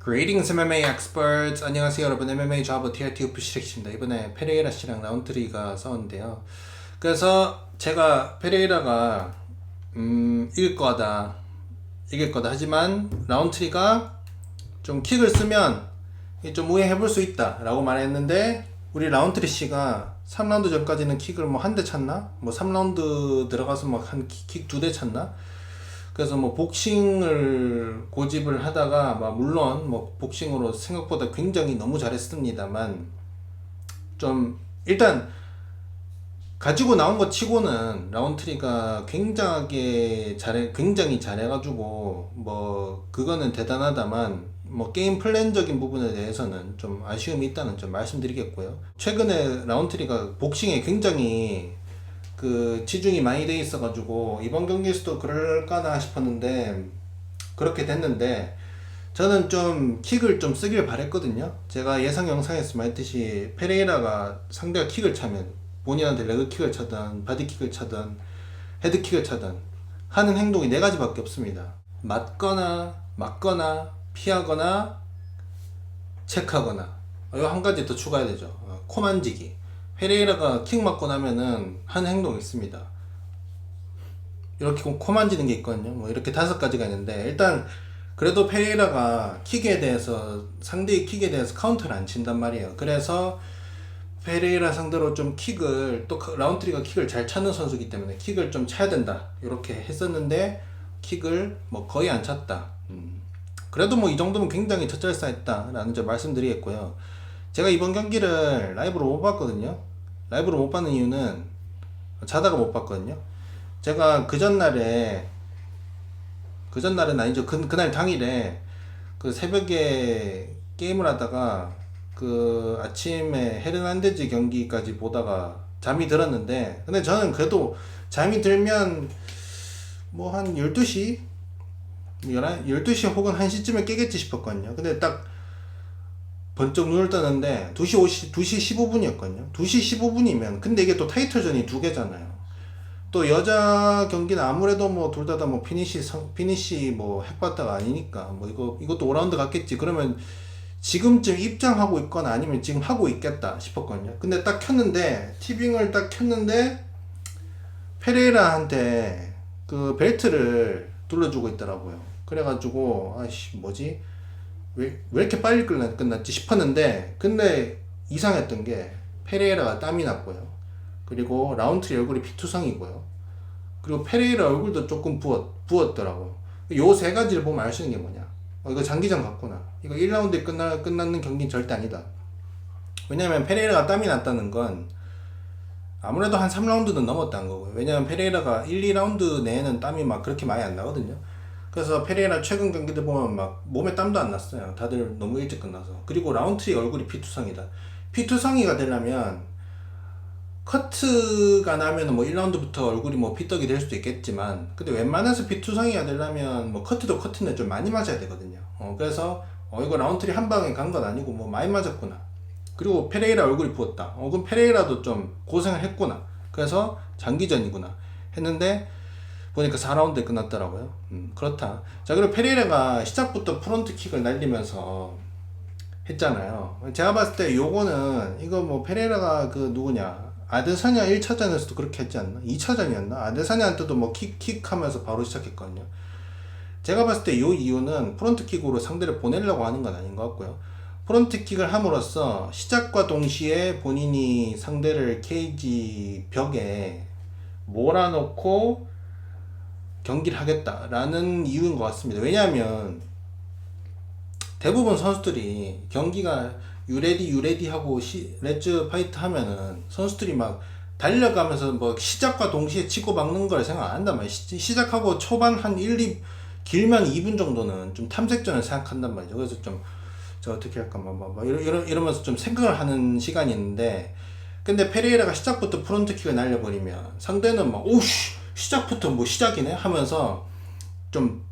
Greetings MMA experts. 안녕하세요 여러분. MMA 좌버 TRTF 시렉입니다. 이번에 페레이라 씨랑 라운트리가 싸웠는데요. 그래서 제가 페레이라가 이길 거다 하지만 라운트리가 좀 킥을 쓰면 좀 우회해볼 수 있다 라고 말했는데, 우리 라운트리 씨가 3라운드 전까지는 킥을 뭐 한 대 찼나? 뭐 3라운드 들어가서 막 한 킥 2대 찼나? 그래서 뭐 복싱을 고집을 하다가 물론 뭐 복싱으로 생각보다 굉장히 너무 잘했습니다만, 좀 일단 가지고 나온 것 치고는 라운트리가 굉장히 잘해가지고 뭐 그거는 대단하다만, 뭐 게임 플랜적인 부분에 대해서는 좀 아쉬움이 있다는 점 말씀드리겠고요. 최근에 라운트리가 복싱에 굉장히 치중이 많이 돼 있어가지고 이번 경기에서도 그럴까나 싶었는데 그렇게 됐는데, 저는 좀 킥을 좀 쓰길 바랬거든요. 제가 예상 영상에서 말했듯이 페레이라가 상대가 킥을 차면 본인한테 레그킥을 차든 바디킥을 차든 헤드킥을 차든 하는 행동이 네 가지밖에 없습니다. 맞거나 맞거나 피하거나 체크하거나, 이거 한 가지 더 추가해야 되죠. 코 만지기. 페레이라가 킥 맞고 나면은 하는 행동이 있습니다. 이렇게 코 만지는 게 있거든요. 뭐 이렇게 5가지가 있는데, 일단 그래도 페레이라가 상대의 킥에 대해서 카운터를 안 친단 말이에요. 그래서 페레이라 상대로 좀 라운트리가 킥을 잘 차는 선수이기 때문에 킥을 좀 차야 된다 이렇게 했었는데, 킥을 뭐 거의 안 찼다. 그래도 뭐 이 정도면 굉장히 젖잘싸했다 라는 점 말씀드리겠고요. 제가 이번 경기를 라이브로 못 봤거든요. 라이브로 못 봤는 이유는 자다가 못 봤거든요. 제가 그 전날은 아니죠. 그날 당일에 새벽에 게임을 하다가 아침에 헤르난데즈 경기까지 보다가 잠이 들었는데, 근데 저는 그래도 잠이 들면 뭐 한 12시 12시 혹은 1시쯤에 깨겠지 싶었거든요. 근데 딱 번쩍 눈을 뜨는데 2시 15분이었거든요. 2시 15분이면, 근데 이게 또 타이틀전이 2개잖아요. 또 여자 경기는 아무래도 뭐 둘 다 뭐 피니시 뭐 핵바다가 아니니까 뭐 이것도 5라운드 갔겠지. 그러면 지금쯤 입장하고 있거나 아니면 지금 하고 있겠다 싶었거든요. 근데 딱 켰는데, 티빙을 딱 켰는데 페레이라한테 벨트를 둘러주고 있더라고요. 그래가지고 아이씨 뭐지? 왜 이렇게 빨리 끝났지 싶었는데, 근데 이상했던 게 페레이라가 땀이 났고요. 그리고 라운트리 얼굴이 피투성이고요. 그리고 페레이라 얼굴도 조금 부었더라고요. 요 3가지를 보면 알 수 있는 게 뭐냐? 이거 장기전 같구나. 이거 1라운드에 끝나는 경기는 절대 아니다. 왜냐면 페레이라가 땀이 났다는 건 아무래도 한 3라운드는 넘었다는 거고요. 왜냐면 페레이라가 1, 2라운드 내에는 땀이 막 그렇게 많이 안 나거든요. 그래서 페레이라 최근 경기들 보면 막 몸에 땀도 안 났어요. 다들 너무 일찍 끝나서. 그리고 라운트리 얼굴이 피투성이다. 피투성이가 되려면 커트가 나면 뭐 1라운드부터 얼굴이 뭐 피떡이 될 수도 있겠지만, 근데 웬만해서 피투성이가 되려면 뭐 커트인데 좀 많이 맞아야 되거든요. 그래서 이거 라운트리 한 방에 간 건 아니고 뭐 많이 맞았구나. 그리고 페레이라 얼굴이 부었다. 그럼 페레이라도 좀 고생을 했구나. 그래서 장기전이구나 했는데 보니까 4라운드에 끝났더라고요. 그렇다. 자, 그리고 페레이라가 시작부터 프론트킥을 날리면서 했잖아요. 제가 봤을 때 이거 뭐 페레이라가 누구냐, 아데사냐 1차전에서도 그렇게 했지 않나? 2차전이었나? 아데사냐한테도 뭐 킥 하면서 바로 시작했거든요. 제가 봤을 때 이 이유는 프론트킥으로 상대를 보내려고 하는 건 아닌 것 같고요. 프론트킥을 함으로써 시작과 동시에 본인이 상대를 케이지 벽에 몰아놓고 경기를 하겠다라는 이유인 것 같습니다. 왜냐하면 대부분 선수들이 경기가 유레디 하고 렛츠 파이트 하면은 선수들이 막 달려가면서 뭐 시작과 동시에 치고 막는 걸 생각 안 한단 말이에요. 시작하고 초반 한 길면 2분 정도는 좀 탐색전을 생각한단 말이죠. 그래서 저 어떻게 할까 이러면서 좀 생각을 하는 시간이 있는데, 근데 페레이라가 시작부터 프론트킥을 날려버리면 상대는 막 오우씨 시작부터 뭐 시작이네 하면서 좀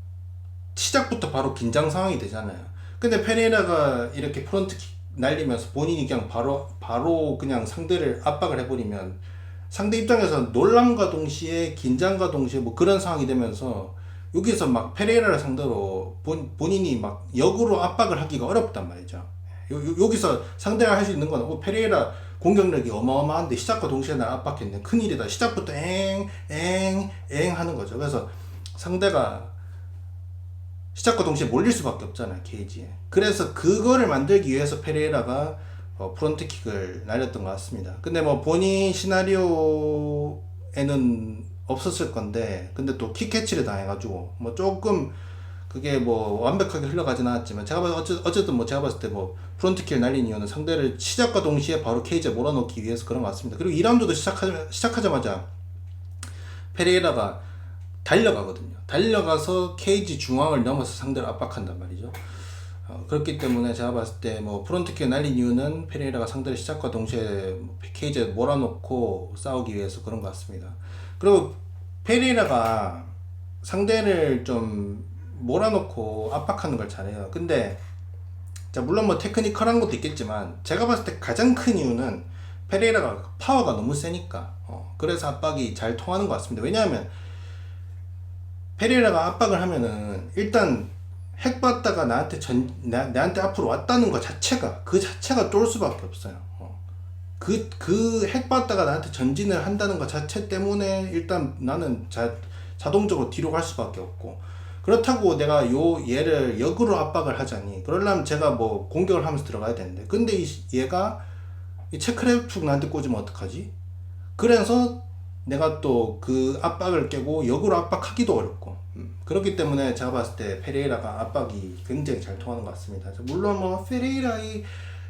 시작부터 바로 긴장 상황이 되잖아요. 근데 페레이라가 이렇게 프론트킥 날리면서 본인이 그냥 바로 그냥 상대를 압박을 해버리면 상대 입장에서 놀람과 동시에 긴장과 동시에 뭐 그런 상황이 되면서 여기서 막 페레이라를 상대로 본인이 막 역으로 압박을 하기가 어렵단 말이죠. 여기서 상대가 할 수 있는 건 페레이라 공격력이 어마어마한데 시작과 동시에 날 압박했네. 큰일이다. 시작부터 엥 하는 거죠. 그래서 상대가 시작과 동시에 몰릴 수밖에 없잖아요, 케이지에. 그래서 그거를 만들기 위해서 페레이라가 프론트킥을 날렸던 것 같습니다. 근데 뭐 본인 시나리오에는 없었을 건데, 근데 또 킥캐치를 당해가지고 뭐 조금 그게 뭐 완벽하게 흘러가진 않았지만, 제가 어쨌든 뭐 제가 봤을 때 뭐 프론트킥을 날린 이유는 상대를 시작과 동시에 바로 케이지에 몰아넣기 위해서 그런 것 같습니다. 그리고 2라운드도 시작하자마자 페레이라가 달려가거든요. 달려가서 케이지 중앙을 넘어서 상대를 압박한단 말이죠. 그렇기 때문에 제가 봤을 때 뭐 프론트킥 날린 이유는 페레이라가 상대를 시작과 동시에 케이지에 몰아넣고 싸우기 위해서 그런 것 같습니다. 그리고 페레이라가 상대를 좀 몰아넣고 압박하는 걸 잘해요. 근데 자, 물론 뭐 테크니컬한 것도 있겠지만 제가 봤을 때 가장 큰 이유는 페레이라가 파워가 너무 세니까 그래서 압박이 잘 통하는 것 같습니다. 왜냐하면 페레이라가 압박을 하면은 일단 핵 받다가 나한테 앞으로 왔다는 것 자체가 그 자체가 쫄 수밖에 없어요. 그 핵 받다가 나한테 전진을 한다는 것 자체 때문에 일단 나는 자동적으로 뒤로 갈 수밖에 없고, 그렇다고 내가 얘를 역으로 압박을 하자니 그러려면 제가 뭐 공격을 하면서 들어가야 되는데, 근데 얘가 이 체크랩 툭 나한테 꽂으면 어떡하지? 그래서 내가 또 그 압박을 깨고 역으로 압박하기도 어렵고, 그렇기 때문에 제가 봤을 때 페레이라가 압박이 굉장히 잘 통하는 것 같습니다. 물론 뭐 페레이라의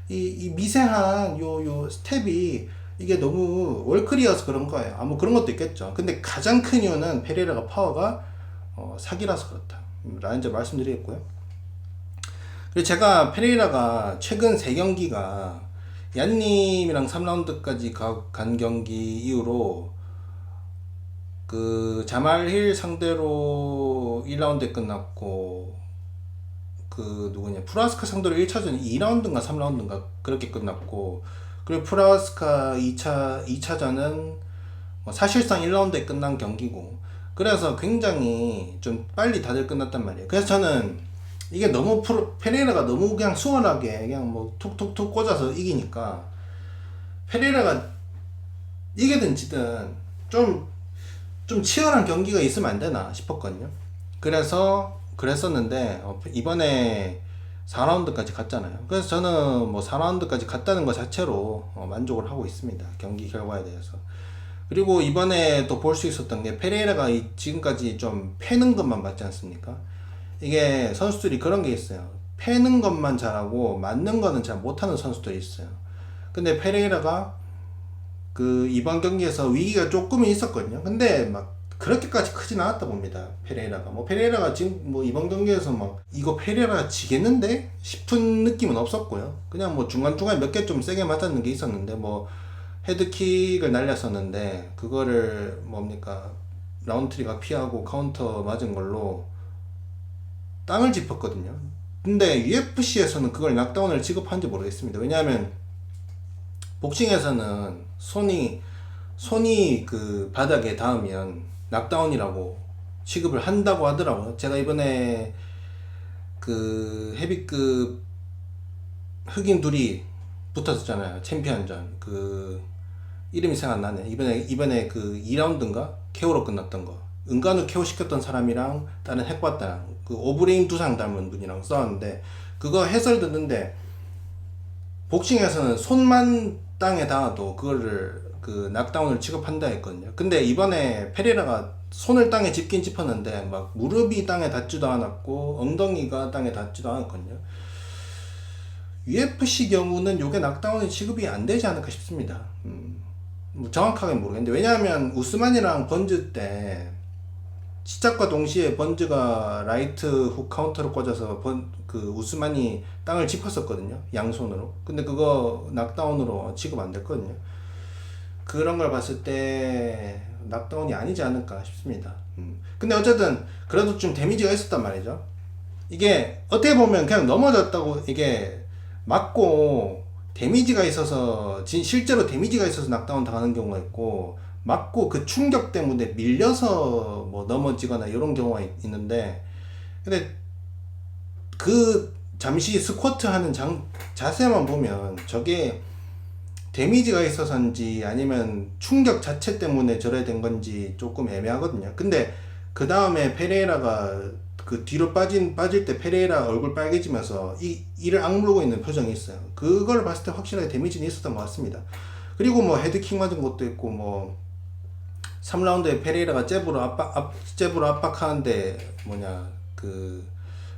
이 미세한 요 스텝이 이게 너무 월클이어서 그런 거예요. 뭐 그런 것도 있겠죠. 근데 가장 큰 이유는 페레이라가 파워가 사기라서 그렇다 라는 점 말씀드리겠고요. 그리고 제가 페레이라가 최근 3경기가 얀님이랑 3라운드까지 간 경기 이후로 그 자말힐 상대로 1라운드 끝났고, 그 누구냐 프라스카 상대로 1차전 2라운드인가 3라운드인가 그렇게 끝났고, 그리고 프라스카 2차전은 사실상 1라운드에 끝난 경기고, 그래서 굉장히 좀 빨리 다들 끝났단 말이에요. 그래서 저는 이게 너무 페레이라가 너무 그냥 수월하게 그냥 뭐 툭툭툭 꽂아서 이기니까 페레이라가 이기든 지든 좀 치열한 경기가 있으면 안 되나 싶었거든요. 그래서 그랬었는데 이번에 4라운드까지 갔잖아요. 그래서 저는 뭐 4라운드까지 갔다는 것 자체로 만족을 하고 있습니다. 경기 결과에 대해서. 그리고 이번에 또 볼 수 있었던 게 페레이라가 지금까지 좀 패는 것만 맞지 않습니까? 이게 선수들이 그런 게 있어요. 패는 것만 잘하고 맞는 거는 잘 못하는 선수들이 있어요. 근데 페레이라가 그 이번 경기에서 위기가 조금은 있었거든요. 근데 막 그렇게까지 크진 않았다 봅니다. 페레이라가 뭐 페레이라가 지금 뭐 이번 경기에서 막 이거 페레이라가 지겠는데 싶은 느낌은 없었고요. 그냥 뭐 중간중간에 몇 개 좀 세게 맞았는 게 있었는데, 뭐 헤드킥을 날렸었는데 그거를 뭡니까 라운트리가 피하고 카운터 맞은 걸로 땅을 짚었거든요. 근데 UFC에서는 그걸 낙다운을 지급한지 모르겠습니다. 왜냐하면 복싱에서는 손이 그 바닥에 닿으면 낙다운이라고 취급을 한다고 하더라고요. 제가 이번에 그 헤비급 흑인 둘이 붙었었잖아요. 챔피언전. 그 이름이 생각 안 나네. 이번에 그 2라운드인가 KO로 끝났던 거. 은간우 KO 시켰던 사람이랑 다른 핵봤다랑 그 오브레인 두상 닮은 분이랑 싸웠는데, 그거 해설 듣는데 복싱에서는 손만 땅에 닿아도 그거를 그 낙다운을 취급한다 했거든요. 근데 이번에 페레이라가 손을 땅에 짚긴 짚었는데 막 무릎이 땅에 닿지도 않았고 엉덩이가 땅에 닿지도 않았거든요. UFC 경우는 요게 낙다운이 취급이 안 되지 않을까 싶습니다. 뭐 정확하게 모르겠는데, 왜냐하면 우스만이랑 번즈 때 시작과 동시에 번즈가 라이트 훅 카운터를 꽂아서 그 우스만이 땅을 짚었었거든요. 양손으로. 근데 그거 낙다운으로 취급 안 됐거든요. 그런 걸 봤을 때 낙다운이 아니지 않을까 싶습니다. 근데 어쨌든 그래도 좀 데미지가 있었단 말이죠. 이게 어떻게 보면 그냥 넘어졌다고 이게 맞고 데미지가 있어서 실제로 데미지가 있어서 낙다운 당하는 경우가 있고, 맞고 그 충격 때문에 밀려서 뭐 넘어지거나 이런 경우가 있는데, 근데 그 잠시 스쿼트 하는 자세만 보면 저게 데미지가 있어서인지 아니면 충격 자체 때문에 저래 된 건지 조금 애매하거든요. 근데 그 다음에 페레이라가 그 뒤로 빠질 때 페레이라 얼굴 빨개지면서 이를 악물고 있는 표정이 있어요. 그걸 봤을 때 확실하게 데미지는 있었던 것 같습니다. 그리고 뭐 헤드킥 맞은 것도 있고, 뭐 3라운드에 페레이라가 잽으로 압박하는데 그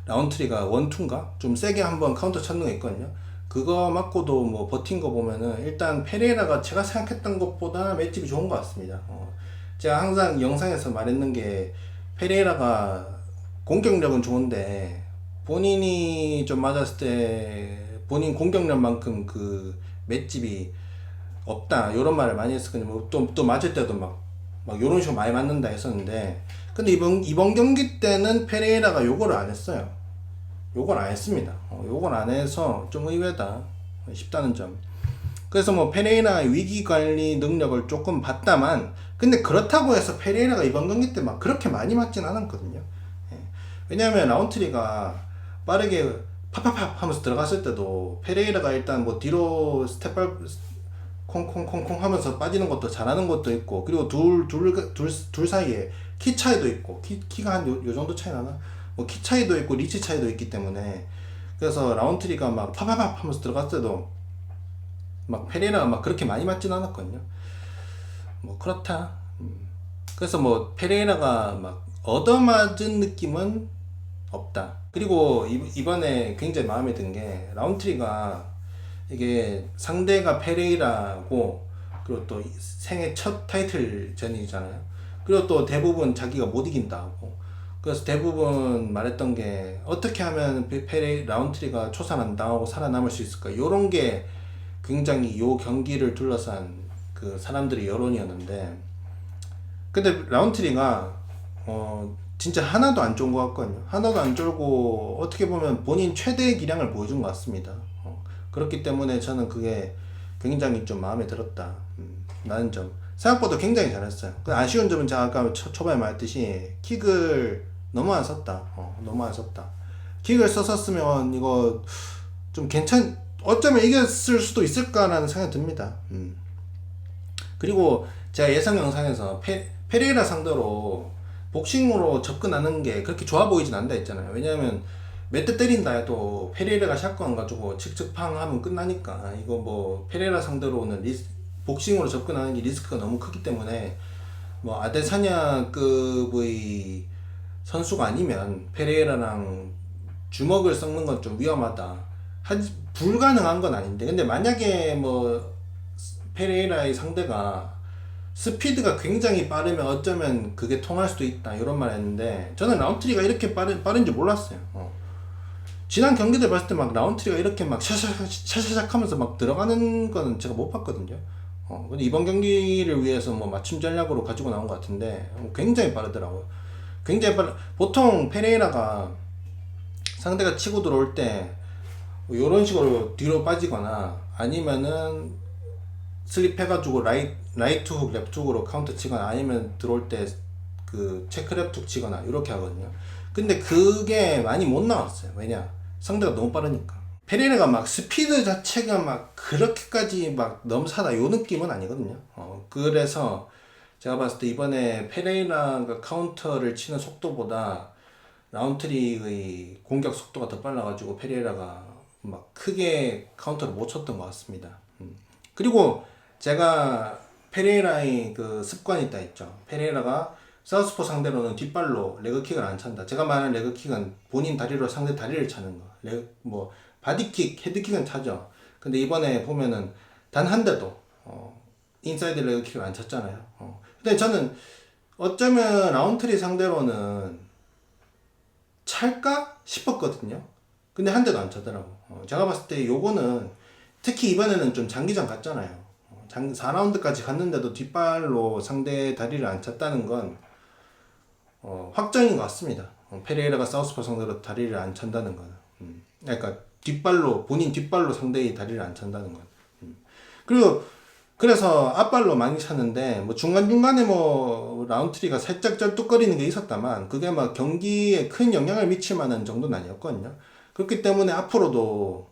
라운트리가 원투인가? 좀 세게 한번 카운터 찾는 거 있거든요. 그거 맞고도 뭐 버틴 거 보면은 일단 페레이라가 제가 생각했던 것보다 맷집이 좋은 것 같습니다. 제가 항상 영상에서 말했는 게 페레이라가 공격력은 좋은데 본인이 좀 맞았을 때 본인 공격력만큼 그 맷집이 없다, 요런 말을 많이 했었거든요. 또 맞을 때도 막 요런 식으로 많이 맞는다 했었는데, 근데 이번 경기 때는 페레이라가 요거를 안 했어요. 요걸 안 했습니다. 요걸 안 해서 좀 의외다 싶다는 점. 그래서 뭐 페레이라의 위기 관리 능력을 조금 봤다만, 근데 그렇다고 해서 페레이라가 이번 경기 때 막 그렇게 많이 맞진 않았거든요. 예. 왜냐하면 라운트리가 빠르게 팍팍팍 하면서 들어갔을 때도 페레이라가 일단 뭐 뒤로 스텝 콩콩콩콩 하면서 빠지는 것도 잘하는 것도 있고, 그리고 둘 사이에 키 차이도 있고, 키가 한 요 정도 차이 나나? 뭐 키 차이도 있고 리치 차이도 있기 때문에, 그래서 라운트리가 막 파파팍 하면서 들어갔을 때도 막 페레이라가 막 그렇게 많이 맞진 않았거든요. 뭐 그렇다. 그래서 뭐 페레이라가 막 얻어맞은 느낌은 없다. 그리고 이번에 굉장히 마음에 든 게, 라운트리가 이게 상대가 페레이라고, 그리고 또 생애 첫 타이틀전이잖아요. 그리고 또 대부분 자기가 못 이긴다고. 그래서 대부분 말했던 게, 어떻게 하면 라운트리가 초산 안 당하고 살아남을 수 있을까? 요런 게 굉장히 요 경기를 둘러싼 그 사람들의 여론이었는데, 근데 라운트리가 진짜 하나도 안 좋은 것 같거든요. 하나도 안 쫄고 어떻게 보면 본인 최대의 기량을 보여준 것 같습니다. 그렇기 때문에 저는 그게 굉장히 좀 마음에 들었다, 라는 점. 생각보다 굉장히 잘했어요. 아쉬운 점은 제가 아까 초반에 말했듯이 킥을 너무 안 썼다. 너무 안 썼다. 킥을 썼었으면 이거 좀 어쩌면 이겼을 수도 있을까라는 생각이 듭니다. 그리고 제가 예상 영상에서 페레이라 상대로 복싱으로 접근하는 게 그렇게 좋아 보이진 않다 했잖아요. 왜냐하면 몇 대 때린다 해도 페레이라가 샷건 가지고 칙칙팡 하면 끝나니까, 이거 뭐 페레이라 상대로는 복싱으로 접근하는 게 리스크가 너무 크기 때문에, 뭐 아데사냐급의 선수가 아니면 페레이라랑 주먹을 섞는 건 좀 위험하다. 불가능한 건 아닌데, 근데 만약에 뭐 페레이라의 상대가 스피드가 굉장히 빠르면 어쩌면 그게 통할 수도 있다, 이런 말 했는데, 저는 라운트리가 이렇게 빠른지 몰랐어요. 지난 경기들 봤을 때 막 라운트리가 이렇게 막 샤샤샥 하면서 막 들어가는 거는 제가 못 봤거든요. 근데 이번 경기를 위해서 뭐 맞춤 전략으로 가지고 나온 것 같은데, 굉장히 빠르더라고요. 보통 페레이라가 상대가 치고 들어올 때 이런 식으로 뒤로 빠지거나, 아니면은 슬립 해가지고 라이트 훅, 랩트 훅으로 카운터 치거나, 아니면 들어올 때 그 체크 랩 툭 치거나 이렇게 하거든요. 근데 그게 많이 못 나왔어요. 왜냐? 상대가 너무 빠르니까. 페레이라가 막 스피드 자체가 막 그렇게까지 막 넘사다 요 느낌은 아니거든요. 그래서 제가 봤을 때 이번에 페레이라가 카운터를 치는 속도보다 라운트리의 공격 속도가 더 빨라가지고 페레이라가 막 크게 카운터를 못 쳤던 것 같습니다. 그리고 제가 페레이라의 그 습관이 있다 했죠. 페레이라가 사우스포 상대로는 뒷발로 레그킥을 안 찬다. 제가 말하는 레그킥은 본인 다리로 상대 다리를 차는 거. 뭐 바디킥, 헤드킥은 차죠. 근데 이번에 보면은 단 한 대도 인사이드 레그킥을 안 찼잖아요. 근데 저는 어쩌면 라운트리 상대로는 찰까 싶었거든요. 근데 한 대도 안 차더라고. 제가 봤을 때 요거는 특히 이번에는 좀 장기전 갔잖아요. 4라운드까지 갔는데도 뒷발로 상대 다리를 안 찼다는 건 확정인 것 같습니다. 페레이라가 사우스포 상대로 다리를 안 찬다는 건. 그러니까 본인 뒷발로 상대의 다리를 안 찬다는 건. 그리고 그래서 앞발로 많이 찼는데 뭐 중간중간에 뭐 라운트리가 살짝 쩔뚝거리는 게 있었다만 그게 막 경기에 큰 영향을 미칠 만한 정도는 아니었거든요. 그렇기 때문에 앞으로도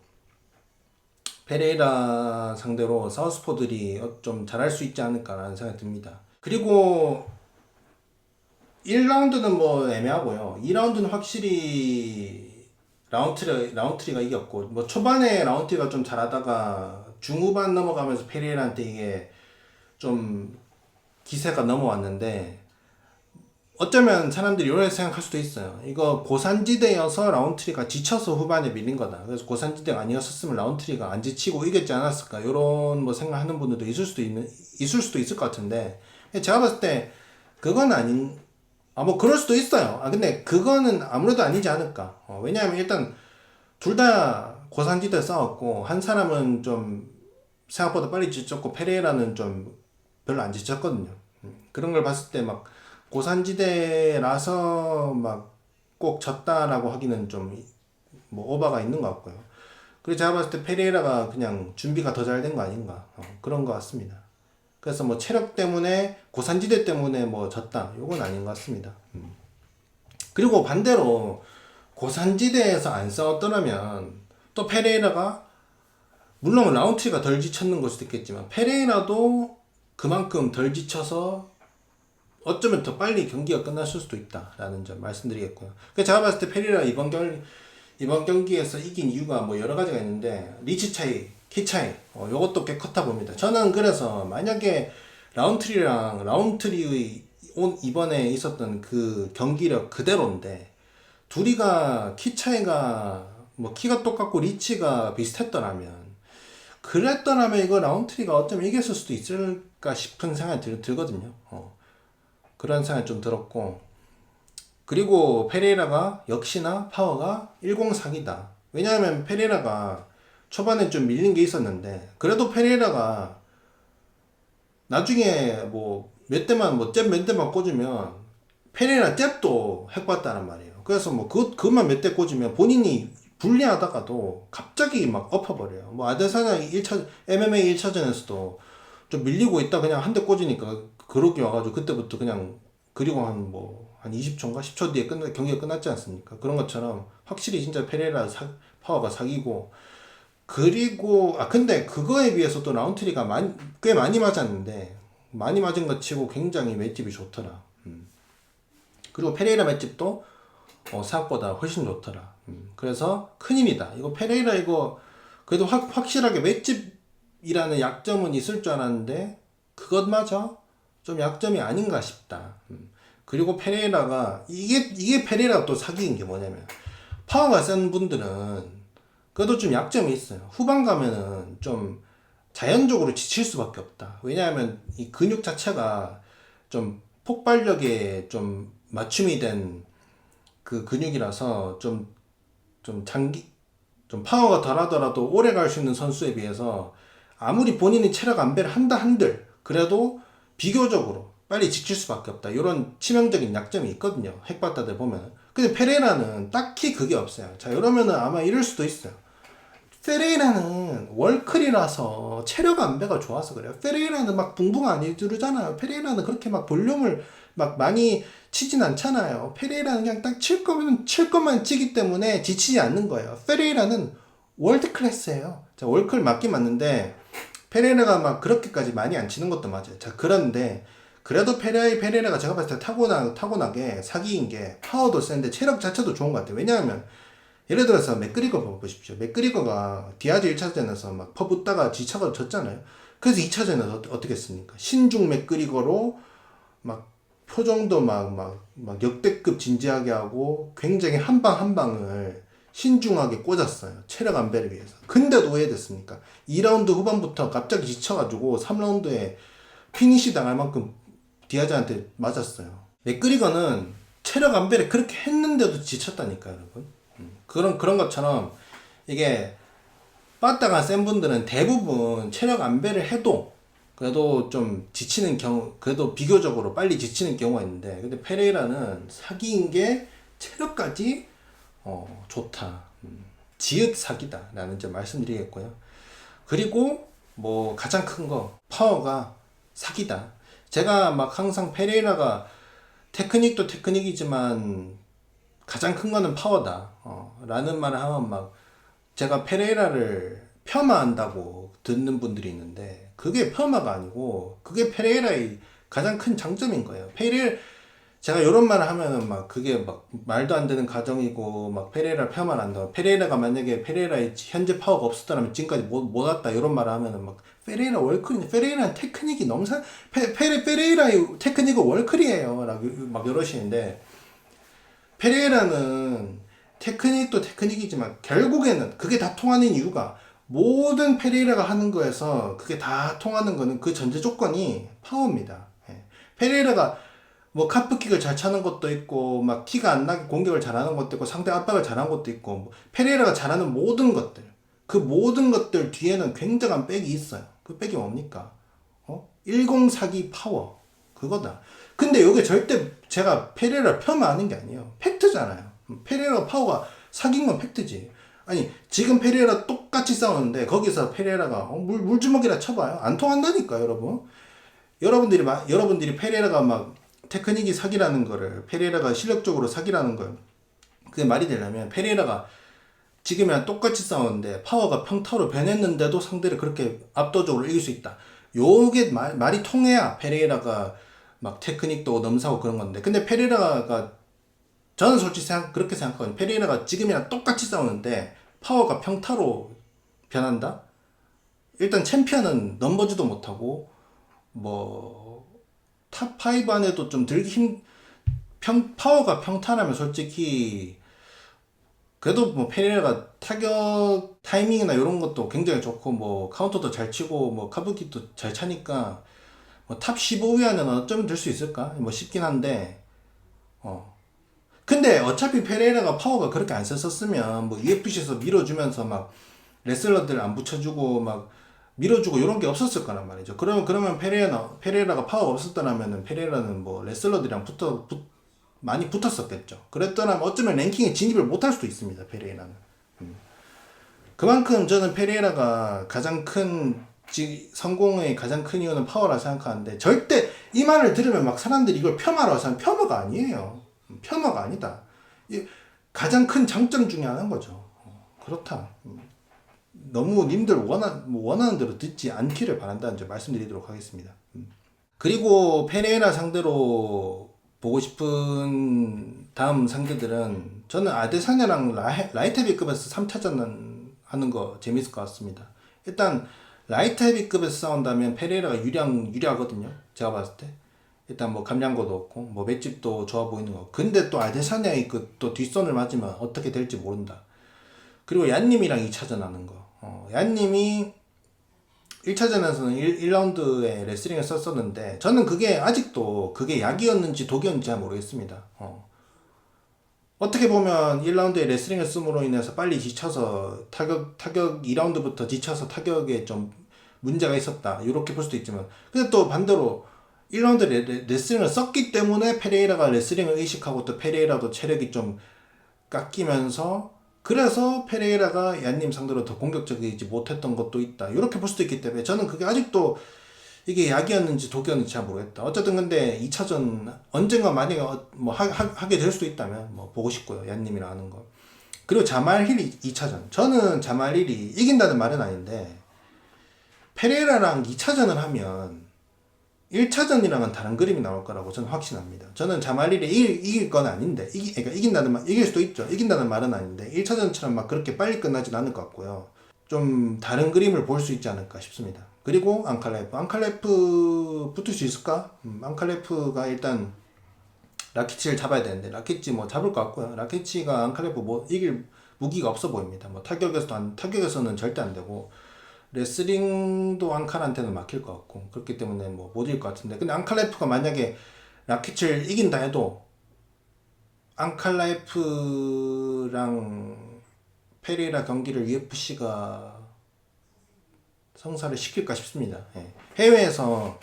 페레이라 상대로 사우스포들이 좀 잘할 수 있지 않을까라는 생각이 듭니다. 그리고 1라운드는 뭐 애매하고요. 2라운드는 확실히 라운트리가 이겼고, 뭐 초반에 라운트리가 좀 잘하다가 중후반 넘어가면서 페레이라한테 이게 좀 기세가 넘어왔는데, 어쩌면 사람들이 이렇게 생각할 수도 있어요. 이거 고산지대여서 라운트리가 지쳐서 후반에 밀린 거다. 그래서 고산지대가 아니었으면 라운트리가 안 지치고 이겼지 않았을까. 이런 뭐 생각하는 분들도 있을 수도 있을 것 같은데, 제가 봤을 때 그건 뭐 그럴 수도 있어요. 근데 그거는 아무래도 아니지 않을까. 왜냐하면 일단 둘 다 고산지대 싸웠고 한 사람은 좀 생각보다 빨리 지쳤고 페레이라는 좀 별로 안 지쳤거든요. 그런 걸 봤을 때 막 고산지대라서 막 꼭 졌다라고 하기는 좀 뭐 오바가 있는 것 같고요. 그리고 제가 봤을 때 페레이라가 그냥 준비가 더 잘 된 거 아닌가 그런 것 같습니다. 그래서 뭐 체력 때문에 고산지대 때문에 뭐 졌다 요건 아닌 것 같습니다. 그리고 반대로 고산지대에서 안 싸웠더라면 또 페레이라가 물론 라운트리가 덜 지쳤는 걸 수도 있겠지만 페레이라도 그만큼 덜 지쳐서 어쩌면 더 빨리 경기가 끝났을 수도 있다라는 점 말씀드리겠고요. 그래서 제가 봤을 때 페레이라 이번 경기에서 이긴 이유가 뭐 여러 가지가 있는데 리치 차이, 키 차이 요것도 꽤 컸다 봅니다. 저는 그래서 만약에 라운트리의 이번에 있었던 그 경기력 그대로인데 둘이가 키 차이가 뭐 키가 똑같고 리치가 비슷했더라면 그랬더라면 이거 라운트리가 어쩌면 이겼을 수도 있을까 싶은 생각이 들거든요. 그런 생각이 좀 들었고 그리고 페레이라가 역시나 파워가 104기다. 왜냐하면 페레이라가 초반에 좀 밀린 게 있었는데 그래도 페레이라가 나중에 뭐 몇 대만 뭐 잽 몇 대만 꽂으면 페레이라 잽도 핵봤다는 말이에요. 그래서 뭐 그것만 몇 대 꽂으면 본인이 불리하다가도 갑자기 막 엎어버려요. 뭐 아데사냐 1차 MMA 1차전에서도 좀 밀리고 있다 그냥 한 대 꽂으니까 그러기 와가지고 그때부터 그냥 그리고 한 20초인가 10초 뒤에 경기가 끝났지 않습니까? 그런 것처럼 확실히 진짜 페레이라 파워가 사기고 그리고 근데 그거에 비해서 또 라운트리가 꽤 많이 맞았는데 많이 맞은 것 치고 굉장히 맷집이 좋더라. 그리고 페레이라 맷집도 생각보다 훨씬 좋더라. 그래서 큰일이다. 이거 페레이라 이거 그래도 확실하게 맷집이라는 약점은 있을 줄 알았는데 그것마저 좀 약점이 아닌가 싶다. 그리고 페레이라가 이게 페레이라가 또 사기인 게 뭐냐면 파워가 센 분들은 그래도 좀 약점이 있어요. 후반 가면은 좀 자연적으로 지칠 수밖에 없다. 왜냐하면 이 근육 자체가 좀 폭발력에 좀 맞춤이 된 그 근육이라서 좀 파워가 덜하더라도 오래 갈 수 있는 선수에 비해서 아무리 본인이 체력 안배를 한다 한들 그래도 비교적으로 빨리 지칠 수밖에 없다. 이런 치명적인 약점이 있거든요. 핵바다들 보면. 근데 페레이라는 딱히 그게 없어요. 자, 이러면은 아마 이럴 수도 있어요. 페레이라는 월클이라서 체력 안배가 좋아서 그래요. 페레이라는 막 붕붕 안 이두르잖아요. 페레이라는 그렇게 막 볼륨을 막 많이 치진 않잖아요. 페레이라는 그냥 딱 칠 거면 칠 것만 치기 때문에 지치지 않는 거예요. 페레이라는 월드 클래스예요. 자, 월클 맞긴 맞는데 페레이라가 막 그렇게까지 많이 안 치는 것도 맞아요. 자, 그런데 그래도 페레이라가 제가 봤을 때 타고나게 사기인 게 파워도 센데 체력 자체도 좋은 것 같아요. 왜냐하면 예를 들어서 맥그리거 보십시오. 맥그리거가 디아즈 1차전에서 막 퍼붓다가 지쳐가 졌잖아요. 그래서 2차전에서 어떻게 했습니까? 신중 맥그리거로 막 표정도 막 역대급 진지하게 하고 굉장히 한 방 한 방을 신중하게 꽂았어요. 체력 안배를 위해서. 근데도 왜 됐습니까? 2라운드 후반부터 갑자기 지쳐가지고 3라운드에 피니시 당할 만큼 디아즈한테 맞았어요. 맥그리거는 체력 안배를 그렇게 했는데도 지쳤다니까요, 여러분. 그런 것처럼 이게 빠따가 센 분들은 대부분 체력 안배를 해도 그래도 좀 지치는 그래도 비교적으로 빨리 지치는 경우가 있는데 근데 페레이라는 사기인 게 체력까지 좋다. 지읒 사기다 라는 점 말씀드리겠고요. 그리고 뭐 가장 큰 거 파워가 사기다. 제가 막 항상 페레이라가 테크닉도 테크닉이지만 가장 큰 거는 파워다. 라는 말을 하면 막 제가 페레이라를 폄하한다고 듣는 분들이 있는데 그게 폄하가 아니고 그게 페레이라의 가장 큰 장점인 거예요. 제가 이런 말을 하면은 막 그게 막 말도 안 되는 가정이고 막 페레이라 폄하를 한다. 페레이라가 만약에 페레이라의 현재 파워가 없었다면 지금까지 못 왔다 이런 말을 하면은 막 페레이라 월클이 페레이라 테크닉이 너무 페레이라의 테크닉은 월클이에요. 라고 막 이러시는데 페레이라는 테크닉도 테크닉이지만 결국에는 그게 다 통하는 이유가 모든 페레이라가 하는 거에서 그게 다 통하는 거는 그 전제 조건이 파워입니다. 예. 페레이라가 뭐 카프킥을 잘 차는 것도 있고 막 티가 안 나게 공격을 잘하는 것도 있고 상대 압박을 잘하는 것도 있고 뭐 페레이라가 잘하는 모든 것들 그 모든 것들 뒤에는 굉장한 백이 있어요. 그 백이 뭡니까? 1042 파워 그거다. 근데 이게 절대 제가 페레이라 폄하하는 게 아니에요. 팩트잖아요. 페레이라 파워가 사귄 건 팩트지. 아니 지금 페레이라 똑같이 싸우는데 거기서 페레이라가 물주먹이라 쳐봐요. 안 통한다니까 여러분. 여러분들이 페레이라가 막 테크닉이 사기라는 거를 페레이라가 실력적으로 사기라는 걸 그게 말이 되려면 페레이라가 지금이랑 똑같이 싸우는데 파워가 평타로 변했는데도 상대를 그렇게 압도적으로 이길 수 있다. 요게 말이 통해야 페레이라가 막 테크닉도 넘사고 그런 건데 근데 페레이라가 저는 솔직히 그렇게 생각하거든요. 페레이라가 지금이랑 똑같이 싸우는데 파워가 평타로 변한다? 일단 챔피언은 넘보지도 못하고 뭐 탑5 안에도 좀 들기 파워가 평타라면 솔직히 그래도 뭐 페레이라가 타격 타이밍이나 이런 것도 굉장히 좋고 뭐 카운터도 잘 치고 뭐 카브킥도 잘 차니까 뭐 탑 15위 안에는 어쩌면 들 수 있을까? 뭐 싶긴 한데 근데 어차피 페레이라가 파워가 그렇게 안 썼으면 뭐 UFC에서 밀어주면서 막 레슬러들 안 붙여주고 막 밀어주고 이런 게 없었을 거란 말이죠. 그러면 페레이라가 파워가 없었더라면은 페레이라는 뭐 레슬러들이랑 많이 붙었었겠죠. 그랬더라면 어쩌면 랭킹에 진입을 못할 수도 있습니다. 페레이라는. 그만큼 저는 페레이라가 성공의 가장 큰 이유는 파워라 생각하는데 절대 이 말을 들으면 막 사람들이 이걸 폄하라고 하면 폄하가 아니에요. 폄하가 아니다. 가장 큰 장점 중에 하나인 거죠. 그렇다. 너무 님들 원하는 대로 듣지 않기를 바란다는 점 말씀드리도록 하겠습니다. 그리고 페레이라 상대로 보고 싶은 다음 상대들은 저는 아데사냐랑 라이트 헤비급에서 3차전 하는 거 재밌을 것 같습니다. 일단 라이트 헤비급에서 싸운다면 페레이라가 유리하거든요. 제가 봤을 때. 일단 뭐 감량고도 없고 뭐 맷집도 좋아 보이는 거. 근데 또 아데사냐의 또 뒷손을 맞으면 어떻게 될지 모른다. 그리고 얀님이랑 2차전 하는 거. 얀님이 1차전에서는 1라운드에 레슬링을 썼었는데 저는 그게 아직도 그게 약이었는지 독이었는지 잘 모르겠습니다. 어떻게 보면 1라운드에 레슬링을 씀으로 인해서 빨리 지쳐서 타격 2라운드부터 지쳐서 타격에 좀 문제가 있었다. 이렇게 볼 수도 있지만 근데 또 반대로 1라운드 레슬링을 썼기 때문에 페레이라가 레슬링을 의식하고 또 페레이라도 체력이 좀 깎이면서 그래서 페레이라가 얀님 상대로 더 공격적이지 못했던 것도 있다. 이렇게 볼 수도 있기 때문에 저는 그게 아직도 이게 약이었는지 독이었는지 잘 모르겠다. 어쨌든 근데 2차전 언젠가 만약에 뭐 하게 될 수도 있다면 뭐 보고 싶고요. 얀님이랑 하는 거. 그리고 자말힐이 2차전. 저는 자말힐이 이긴다는 말은 아닌데 페레이라랑 2차전을 하면 1차전이랑은 다른 그림이 나올 거라고 저는 확신합니다. 저는 자말힐이 이길 건 아닌데, 그러니까 이길 수도 있죠. 이긴다는 말은 아닌데, 1차전처럼 막 그렇게 빨리 끝나진 않을 것 같고요. 좀 다른 그림을 볼 수 있지 않을까 싶습니다. 그리고 앙칼레프 붙을 수 있을까? 앙칼레프가 일단 라키치를 잡아야 되는데, 라키치 뭐 잡을 것 같고요. 라키치가 앙칼레프 뭐 이길 무기가 없어 보입니다. 뭐 타격에서는 절대 안 되고, 레슬링도 앙칼한테는 막힐 것 같고 그렇기 때문에 뭐 못 이길 것 같은데 근데 앙칼라이프가 만약에 라키치를 이긴다 해도 앙칼라이프랑 페레이라 경기를 UFC가 성사를 시킬까 싶습니다. 예. 해외에서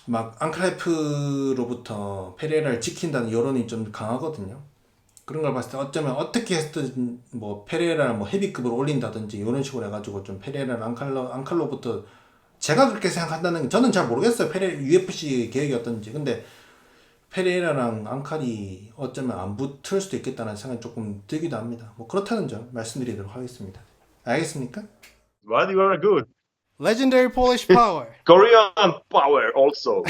막 앙칼라이프로부터 페레이라를 지킨다는 여론이 좀 강하거든요. 그런 걸 봤을 때 어쩌면 어떻게 했든 뭐 페레이라를 뭐 헤비급으로 올린다든지 이런 식으로 해가지고 좀 페레이라를 앙칼로부터 제가 그렇게 생각한다는 게 저는 잘 모르겠어요. UFC 계획이 어떤지. 근데 페레이라랑 앙칼이 어쩌면 안 붙을 수도 있겠다는 생각이 조금 들기도 합니다. 뭐 그렇다는 점 말씀드리도록 하겠습니다. 알겠습니까? But you are good. Legendary Polish Power. Korean power also.